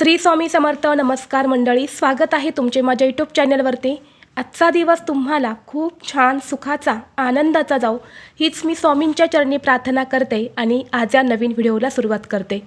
श्री स्वामी समर्थ. नमस्कार मंडळी, स्वागत आहे तुमचे माझ्या यूट्यूब चॅनलवरती. आजचा दिवस तुम्हाला खूप छान सुखाचा आनंदाचा जाऊ हीच मी स्वामींच्या चरणी प्रार्थना करते आणि आज या नवीन व्हिडिओला सुरुवात करते.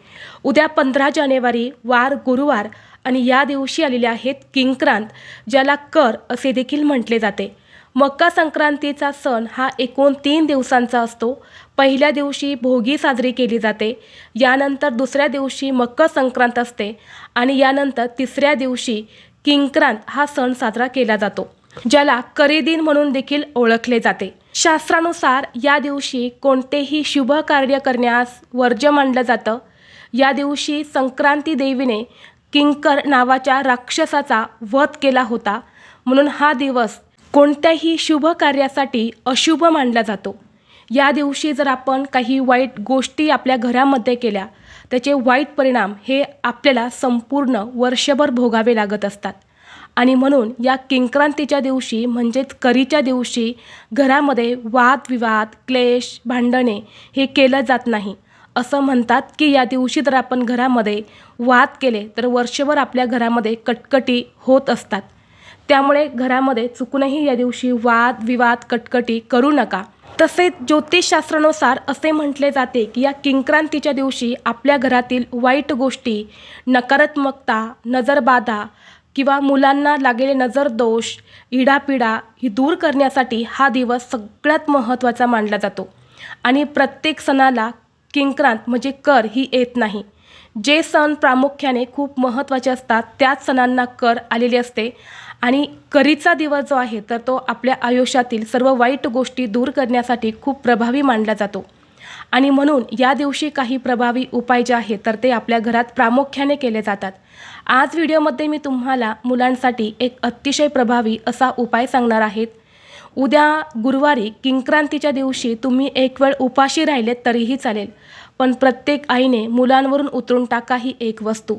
उद्या 15 जानेवारी वार गुरुवार आणि या दिवशी आलेले आहेत किंक्रांत, ज्याला कर असे देखील म्हटले जाते. मकर संक्रांतीचा सण हा एकूण 3 दिवसांचा असतो. पहिल्या दिवशी भोगी साजरी केली जाते, यानंतर दुसऱ्या दिवशी मकर संक्रांत असते आणि यानंतर तिसऱ्या दिवशी किंक्रांत हा सण साजरा केला जातो, ज्याला करी दिन म्हणून देखील ओळखले जाते. शास्त्रानुसार या दिवशी कोणतेही शुभ कार्य करण्यास वर्ज्य मानलं जातं. या दिवशी संक्रांती देवीने किंकर नावाच्या राक्षसाचा वध केला होता, म्हणून हा दिवस कोणत्याही शुभ कार्यासाठी अशुभ मानला जातो. या दिवशी जर आपण काही वाईट गोष्टी आपल्या घरामध्ये केल्या, त्याचे वाईट परिणाम हे आपल्याला संपूर्ण वर्षभर भोगावे लागत असतात. आणि म्हणून या किंक्रांतीच्या दिवशी म्हणजेच करीच्या दिवशी घरामध्ये वादविवाद, क्लेश, भांडणे हे केलं जात नाही. असं म्हणतात की या दिवशी जर आपण घरामध्ये वाद केले तर वर्षभर आपल्या घरामध्ये कटकटी होत असतात. त्यामुळे घरामध्ये चुकूनही या दिवशी वाद विवाद कटकटी करू नका. तसेच ज्योतिषशास्त्रानुसार असे म्हटले जाते की या किंक्रांतीच्या दिवशी आपल्या घरातील वाईट गोष्टी, नकारात्मकता, नजरबाधा किंवा मुलांना लागलेले नजरदोष, इडापिडा ही दूर करण्यासाठी हा दिवस सगळ्यात महत्त्वाचा मानला जातो. आणि प्रत्येक सणाला किंक्रांत म्हणजे कर ही येत नाही. जे सण प्रामुख्याने खूप महत्त्वाचे असतात त्याच सणांना कर आलेले असते. आणि करीचा दिवस जो आहे तर तो आपल्या आयुष्यातील सर्व वाईट गोष्टी दूर करण्यासाठी खूप प्रभावी मानला जातो. आणि म्हणून या दिवशी काही प्रभावी उपाय जे आहेत तर ते आपल्या घरात प्रामुख्याने केले जातात. आज व्हिडिओमध्ये मी तुम्हाला मुलांसाठी एक अतिशय प्रभावी असा उपाय सांगणार आहेत. उद्या गुरुवारी किंक्रांतीच्या दिवशी तुम्ही एक वेळ उपाशी राहिलेत तरीही चालेल, पण प्रत्येक आईने मुलांवरून उतरून टाका ही एक वस्तू.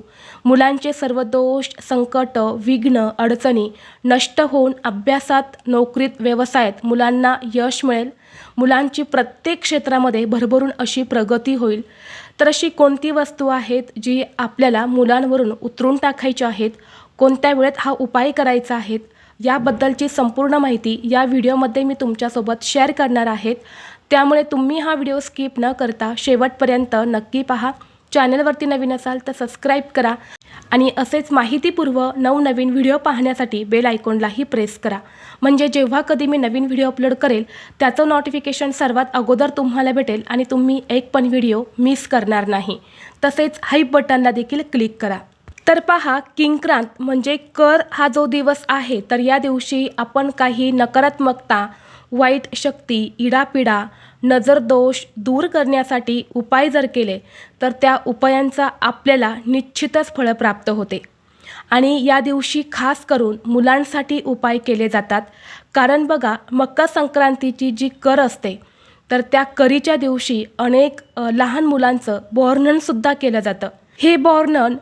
मुलांचे सर्व दोष, संकट, विघ्न, अडचणी नष्ट होऊन अभ्यासात, नोकरीत, व्यवसायात मुलांना यश मिळेल. मुलांची प्रत्येक क्षेत्रामध्ये भरभरून अशी प्रगती होईल. तर अशी कोणती वस्तू आहेत जी आपल्याला मुलांवरून उतरून टाकायची आहेत, कोणत्या वेळेत हा उपाय करायचा आहे, याबद्दलची संपूर्ण माहिती या व्हिडिओमध्ये मी तुमच्यासोबत शेअर करणार आहेत. त्यामुळे तुम्ही हा व्हिडिओ स्किप न करता शेवटपर्यंत नक्की पहा. चॅनलवरती नवीन असाल तर सबस्क्राईब करा आणि असेच माहितीपूर्व नवनवीन व्हिडिओ पाहण्यासाठी बेल आयकॉनलाही प्रेस करा, म्हणजे जेव्हा कधी मी नवीन व्हिडिओ अपलोड करेल त्याचं नोटिफिकेशन सर्वात अगोदर तुम्हाला भेटेल आणि तुम्ही एक पण व्हिडिओ मिस करणार नाही. तसेच हाईप बटनला देखील क्लिक करा. तर पहा, किंक्रांत म्हणजे कर हा जो दिवस आहे तर या दिवशी आपण काही नकारात्मकता, वाईट शक्ती, इडापिडा, नजरदोष दूर करण्यासाठी उपाय जर केले तर त्या उपायांचा आपल्याला निश्चितच फळ प्राप्त होते. आणि या दिवशी खास करून मुलांसाठी उपाय केले जातात. कारण बघा, मकर संक्रांतीची जी कर असते तर त्या करीच्या दिवशी अनेक लहान मुलांचं बोरननसुद्धा केलं जातं. हे बोरनन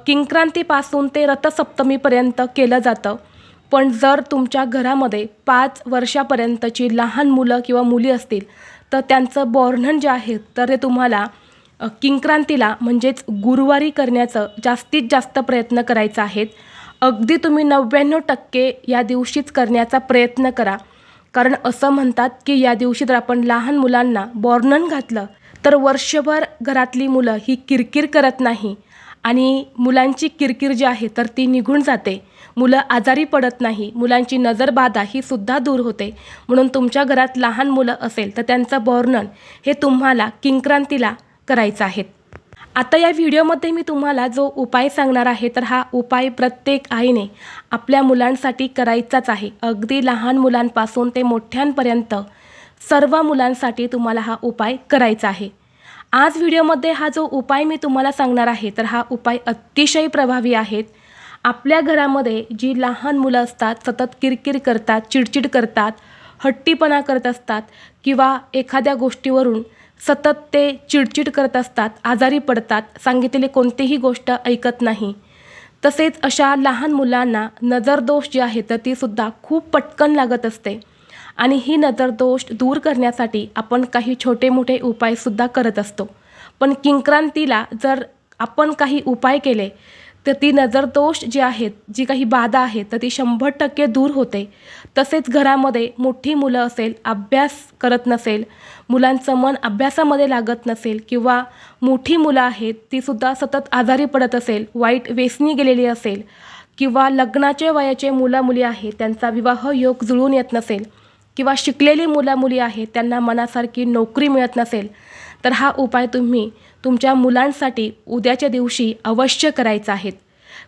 किंक्रांतीपासून ते रथसप्तमीपर्यंत केलं जातं. पण जर तुमच्या घरामध्ये 5 वर्षापर्यंतची लहान मुलं किंवा मुली असतील तर त्यांचं बोरनन जे आहे तर ते तुम्हाला किंक्रांतीला म्हणजेच गुरुवारी करण्याचं जास्तीत जास्त प्रयत्न करायचा आहे. अगदी तुम्ही 99% या दिवशीच करण्याचा प्रयत्न करा. कारण असं म्हणतात की या दिवशी जर आपण लहान मुलांना बोरनन घातलं तर वर्षभर घरातली मुलं ही किरकिर करत नाही आणि मुलांची किरकिर जी आहे तर ती निघून जाते. मुलं आजारी पडत नाही, मुलांची नजरबाधा ही सुद्धा दूर होते. म्हणून तुमच्या घरात लहान मुलं असेल तर त्यांचं बोरनन हे तुम्हाला किंक्रांतीला करायचं आहे. आता या व्हिडिओमध्ये मी तुम्हाला जो उपाय सांगणार आहे तर हा उपाय प्रत्येक आईने आपल्या मुलांसाठी करायचाच आहे. अगदी लहान मुलांपासून ते मोठ्यांपर्यंत सर्व मुलांसाठी तुम्हाला हा उपाय करायचा आहे. आज व्हिडिओमध्ये हा जो उपाय मी तुम्हाला सांगणार आहे तर हा उपाय अतिशय प्रभावी आहे. आपल्या घरामध्ये जी लहान मुलं असतात, सतत किरकिर करतात, चिडचिड करतात, हट्टीपणा करत असतात किंवा एखाद्या गोष्टीवरून सतत ते चिडचिड करत असतात, आजारी पडतात, सांगितलेली कोणतीही गोष्ट ऐकत नाही. तसेच अशा लहान मुलांना नजरदोष जी आहे तर तीसुद्धा खूप पटकन लागत असते. आणि ही नजरदोष दूर करण्यासाठी आपण काही छोटे मोठे उपायसुद्धा करत असतो. पण किंक्रांतीला जर आपण काही उपाय केले तर ती नजरदोष जी आहेत, जी काही बाधा आहे तर ती 100% दूर होते. तसेच घरामध्ये मोठी मुलं असेल, अभ्यास करत नसेल, मुलांचं मन अभ्यासामध्ये लागत नसेल किंवा मोठी मुलं आहेत तीसुद्धा सतत आजारी पडत असेल, वाईट व्यसनी गेलेली असेल किंवा लग्नाचे वयाचे मुलं-मुली आहेत त्यांचा विवाह योग जुळून येत नसेल किंवा शिकलेली मुलं-मुली आहेत त्यांना मनासारखी नोकरी मिळत नसेल, तर हा उपाय तुम्ही तुमच्या मुलांसाठी उद्याच्या दिवशी अवश्य करायचा आहे.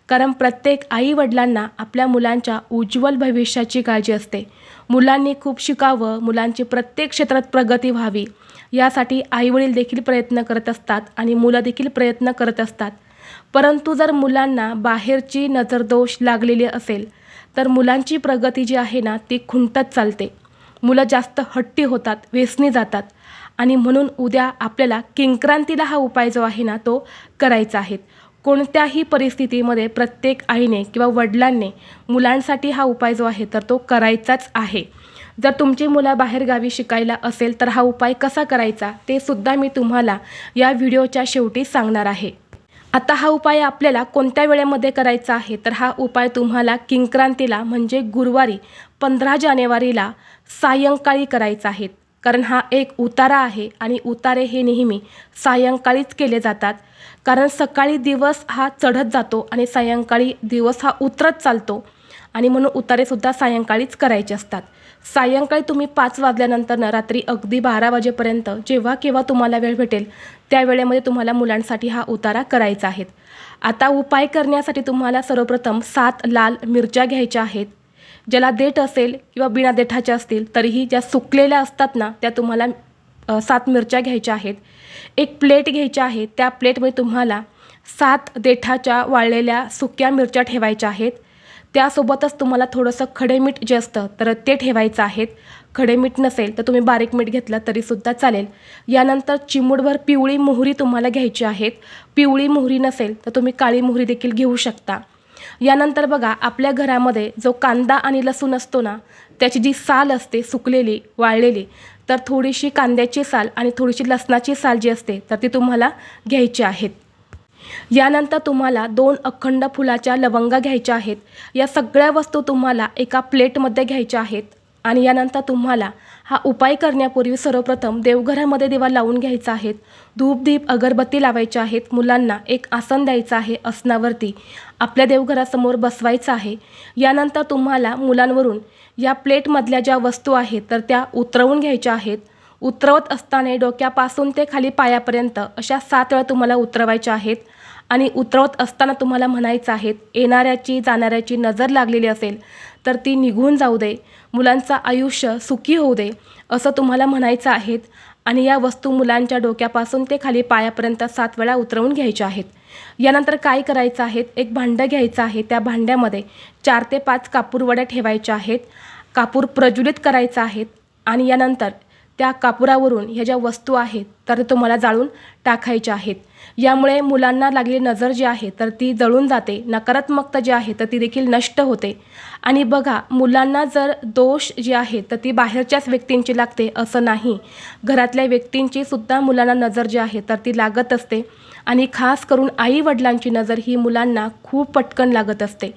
कारण प्रत्येक आई-वडिलांना आपल्या मुलांच्या उज्ज्वल भविष्याची काळजी असते. मुलांनी खूप शिकावं, मुलांची प्रत्येक क्षेत्रात प्रगती व्हावी यासाठी आईवडील देखील प्रयत्न करत असतात आणि मुलं देखील प्रयत्न करत असतात. परंतु जर मुलांना बाहेरची नजरदोष लागलेली असेल तर मुलांची प्रगती जी आहे ना ती खुंटत चालते. मुलं जास्त हट्टी होतात, व्यसनी जातात आणि म्हणून उद्या आपल्याला किंक्रांतीला हा उपाय जो आहे ना तो करायचा आहे. कोणत्याही परिस्थितीमध्ये प्रत्येक आईने किंवा वडिलांनी मुलांसाठी हा उपाय जो आहे तर तो करायचाच आहे. जर तुमची मुलं बाहेरगावी शिकायला असेल तर हा उपाय कसा करायचा ते सुद्धा मी तुम्हाला या व्हिडिओच्या शेवटी सांगणार आहे. आता हा उपाय आपल्याला कोणत्या वेळेमध्ये करायचा आहे तर हा उपाय तुम्हाला किंक्रांतीला म्हणजे गुरुवारी 15 जानेवारीला सायंकाळी करायचा आहे. कारण हा एक उतारा आहे आणि उतारे हे नेहमी सायंकाळीच केले जातात. कारण सकाळी दिवस हा चढत जातो आणि सायंकाळी दिवस हा उतरत चालतो आणि म्हणून उतारेसुद्धा सायंकाळीच करायचे असतात. सायंकाळी तुम्ही 5 वाजल्यानंतर रात्री अगदी 12 वाजेपर्यंत जेव्हा केव्हा तुम्हाला वेळ भेटेल त्या वेळेमध्ये तुम्हाला मुलांसाठी हा उतारा करायचा आहे. आता उपाय करण्यासाठी तुम्हाला सर्वप्रथम 7 लाल मिरच्या घ्यायच्या आहेत. ज्याला देठ असेल किंवा बिना देठाच्या असतील तरीही ज्या सुकलेल्या असतात ना त्या तुम्हाला 7 मिरच्या घ्यायच्या आहेत. एक प्लेट घ्यायची आहे. त्या प्लेटमध्ये तुम्हाला 7 देठाच्या वाळलेल्या सुक्या मिरच्या ठेवायच्या आहेत. त्यासोबतच तुम्हाला थोडंसं खडे मीठ जे असतं तर ते ठेवायचं आहे. खडे मीठ नसेल तर तुम्ही बारीक मीठ घेतलं तरीसुद्धा चालेल. यानंतर चिमूटभर पिवळी मोहरी तुम्हाला घ्यायची आहेत. पिवळी मोहरी नसेल तर तुम्ही काळी मोहरी देखील घेऊ शकता. यानंतर बघा आपल्या घरामध्ये जो कांदा आणि लसूण असतो ना त्याची जी साल असते सुकलेली वाळलेली तर थोडीशी कांद्याची साल आणि थोडीशी लसणाची साल जी असते तर ती तुम्हाला घ्यायची आहेत. यानंतर तुम्हाला 2 अखंड फुलाच्या लवंगा घ्यायच्या आहेत. या सगळ्या वस्तू तुम्हाला एका प्लेटमध्ये घ्यायच्या आहेत आणि यानंतर तुम्हाला हा उपाय करण्यापूर्वी सर्वप्रथम देवघरामध्ये दिवा लावून घ्यायचा आहे. धूप दीप अगरबत्ती लावायच्या आहेत. मुलांना एक आसन द्यायचं आहे. आसनावरती आपल्या देवघरासमोर बसवायचं आहे. यानंतर तुम्हाला मुलांवरून या प्लेटमधल्या ज्या वस्तू आहेत तर त्या उतरवून घ्यायच्या आहेत. उतरवत असताना डोक्यापासून ते खाली पायापर्यंत अशा 7 वेळा तुम्हाला उतरवायच्या आहेत आणि उतरवत असताना तुम्हाला म्हणायचं आहे येणाऱ्याची जाणाऱ्याची नजर लागलेली असेल तर ती निघून जाऊ दे, मुलांचं आयुष्य सुखी होऊ दे असं तुम्हाला म्हणायचं आहे. आणि या वस्तू मुलांच्या डोक्यापासून ते खाली पायापर्यंत 7 वेळा उतरवून घ्यायच्या आहेत. यानंतर काय करायचं आहे एक भांडं घ्यायचं आहे. त्या भांड्यामध्ये 4 ते 5 कापूरवड्या ठेवायच्या आहेत. कापूर प्रज्वलित करायचा आहेत आणि यानंतर त्या कापुरावरून ह्या ज्या वस्तू आहेत तर तुम्हाला जाळून टाकायच्या आहेत. यामुळे मुलांना लागलेली नजर जी आहे तर ती जळून जाते. नकारात्मकता जी आहे तर ती देखील नष्ट होते. आणि बघा मुलांना जर दोष जी आहे तर ती बाहेरच्याच व्यक्तींची लागते असं नाही. घरातल्या व्यक्तींची सुद्धा मुलांना नजर जी आहे तर ती लागत असते आणि खास करून आई-वडिलांची नजर ही मुलांना खूप पटकन लागत असते.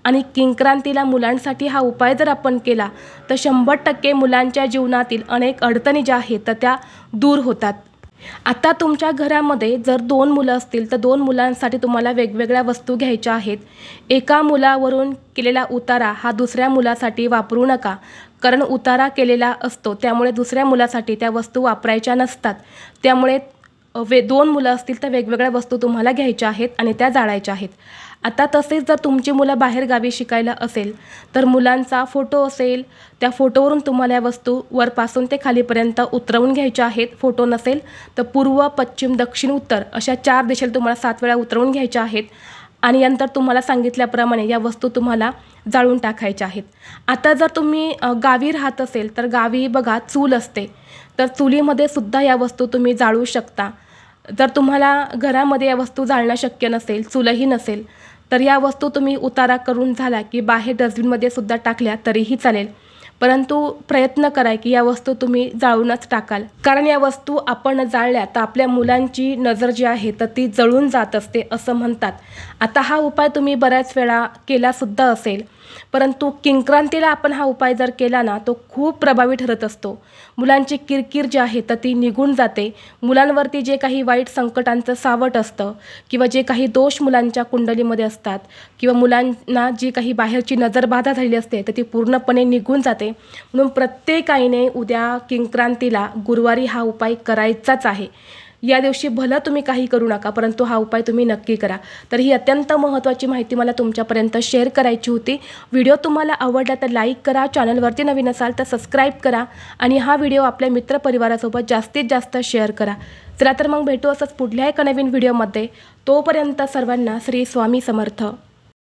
आणि किंक्रांतीला मुलांसाठी हा उपाय जर आपण केला तर 100% मुलांच्या जीवनातील अनेक अडचणी ज्या आहेत तर त्या दूर होतात. आता तुमच्या घरामध्ये जर 2 मुलं असतील तर 2 मुलांसाठी तुम्हाला वेगवेगळ्या वस्तू घ्यायच्या आहेत. एका मुलावरून केलेला उतारा हा दुसऱ्या मुलासाठी वापरू नका. कारण उतारा केलेला असतो त्यामुळे दुसऱ्या मुलासाठी त्या वस्तू वापरायच्या नसतात. त्यामुळे 2 मुलं असतील तर वेगवेगळ्या वस्तू तुम्हाला घ्यायच्या आहेत आणि त्या जाळायच्या आहेत. आता तसेच जर तुमची मुलं बाहेरगावी शिकायला असेल तर मुलांचा फोटो असेल त्या फोटोवरून तुम्हाला या वस्तू वरपासून ते खालीपर्यंत उतरवून घ्यायच्या आहेत. फोटो नसेल तर पूर्व, पश्चिम, दक्षिण, उत्तर अशा 4 दिशेला तुम्हाला 7 वेळा उतरवून घ्यायच्या आहेत. आणि नंतर तुम्हाला सांगितल्याप्रमाणे या वस्तू तुम्हाला जाळून टाकायच्या आहेत. आता जर तुम्ही गावी राहत असेल तर गावी बघा चूल असते तर चुलीमध्ये सुद्धा या वस्तू तुम्ही जाळू शकता. जर तुम्हाला घरामध्ये या वस्तू जाळणं शक्य नसेल, चूलही नसेल तर या वस्तू तुम्ही उतारा करून झाला की बाहेर डस्टबिनमध्ये सुद्धा टाकल्या तरीही चालेल. परंतु प्रयत्न करा की या वस्तू तुम्ही जाळूनच टाकाल, कारण या वस्तू आपण जाळल्या तर आपल्या मुलांची नजर जी आहे तर ती जळून जात असते असं म्हणतात. आता हा उपाय तुम्ही बऱ्याच वेळा केलासुद्धा असेल, परंतु किंक्रांतीला आपण हा उपाय जर केला ना तो खूप प्रभावी ठरत असतो. मुलांची किरकिर जी आहे तर ती निघून जाते. मुलांवरती जे काही वाईट संकटांचं सावट असतं किंवा जे काही दोष मुलांच्या कुंडलीमध्ये असतात किंवा मुलांना जी काही बाहेरची नजरबाधा झालेली असते तर ती पूर्णपणे निघून जाते. म्हणून प्रत्येक आईने उद्या किंक्रांतीला गुरुवारी हा उपाय करायचाच आहे. या दिवशी भलं तुम्ही काही करू नका, परंतु हा उपाय तुम्ही नक्की करा. तर ही अत्यंत महत्त्वाची माहिती मला तुमच्यापर्यंत शेअर करायची होती. व्हिडिओ तुम्हाला आवडला तर लाईक करा, चॅनलवरती नवीन असाल तर सबस्क्राईब करा आणि हा व्हिडिओ आपल्या मित्रपरिवारासोबत जास्तीत जास्त शेअर करा. चला तर मग भेटू असंच पुढल्या एका नवीन व्हिडिओमध्ये. तोपर्यंत सर्वांना श्री स्वामी समर्थ.